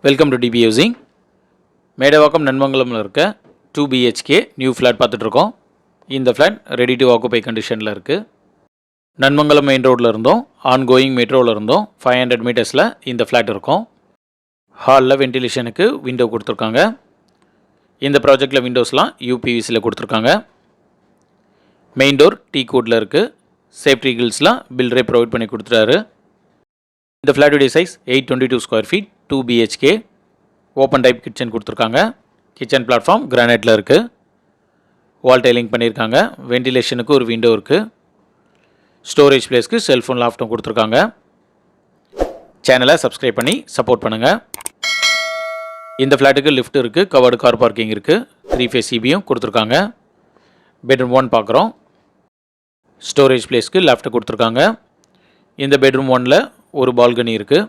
Welcome to DP housing. Medavakkam நன்மங்கலமில் இருக்க 2 BHK new flat பார்த்துட்ருக்கோம். இந்த ஃப்ளாட் ரெடி டு ஆக்குபை கண்டிஷனில் இருக்குது. நன்மங்கலம் மெயின் ரோட்டில் இருந்தோம் ஆன்கோயிங் மெட்ரோவில் இருந்தோம் 500 மீட்டர்ஸில் இந்த ஃப்ளாட் இருக்கும். ஹாலில் வென்டிலேஷனுக்கு விண்டோ கொடுத்துருக்காங்க. இந்த ப்ராஜெக்டில் விண்டோஸ்லாம் UPVCயில் கொடுத்துருக்காங்க. மெயின் டோர் டீ கோட்டில் இருக்குது. சேஃப்டி கில்ஸ்லாம் பில்டரே ப்ரொவைட் பண்ணி கொடுத்துட்டாரு. இந்த ஃப்ளாட்டுடைய size 822 square feet 2 BHK. Open type kitchen கொடுத்துருக்காங்க. கிச்சன் பிளாட்ஃபார்ம் கிரானைட்டில் இருக்குது. வால் டைலிங் பண்ணியிருக்காங்க. வென்டிலேஷனுக்கு ஒரு விண்டோ இருக்குது. ஸ்டோரேஜ் பிளேஸ்க்கு செல்ஃபோன் லாஃப்ட்டும் கொடுத்துருக்காங்க. சேனலை சப்ஸ்கிரைப் பண்ணி சப்போர்ட் பண்ணுங்கள். இந்த ஃப்ளாட்டுக்கு லிஃப்ட் இருக்குது. கவர்டு கார் பார்க்கிங் இருக்குது. 3 ஃபேஸ் CBயும் கொடுத்துருக்காங்க. பெட்ரூம் 1 பார்க்குறோம். ஸ்டோரேஜ் பிளேஸ்க்கு லெஃப்ட் கொடுத்துருக்காங்க. இந்த பெட்ரூம் 1ல் ஒரு பால்கனி இருக்குது.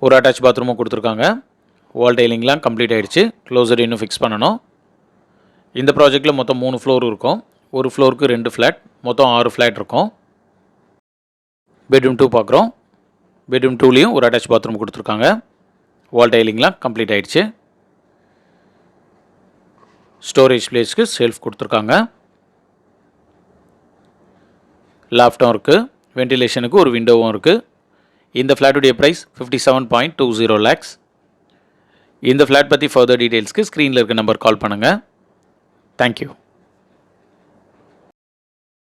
ஒரு அட்டாச் பாத்ரூமும் கொடுத்துருக்காங்க. வால் டைலிங்லாம் கம்ப்ளீட் ஆகிடுச்சு. க்ளோசர் இன்னும் ஃபிக்ஸ் பண்ணணும். இந்த ப்ராஜெக்டில் மொத்தம் 3 ஃப்ளோர் இருக்கும். ஒரு ஃப்ளோருக்கு 2 ஃப்ளாட், மொத்தம் 6 ஃப்ளாட் இருக்கும். பெட்ரூம் 2 பார்க்குறோம். பெட்ரூம் 2லேயும் ஒரு அட்டாச் பாத்ரூம் கொடுத்துருக்காங்க. வால் டைலிங்லாம் கம்ப்ளீட் ஆகிடுச்சு. ஸ்டோரேஜ் பிளேஸ்க்கு செல்ஃப் கொடுத்துருக்காங்க. லாஃப்ட்டும் இருக்குது. வென்டிலேஷனுக்கு ஒரு விண்டோவும் இருக்குது. இந்த ஃப்ளாட்டுடைய ப்ரைஸ் 57.20 lakhs. இந்த ஃப்ளாட் பற்றி ஃபர்தர் டீட்டெயில்ஸ்க்கு ஸ்க்ரீனில் இருக்க நம்பர் கால் பண்ணுங்கள். தேங்க்யூ.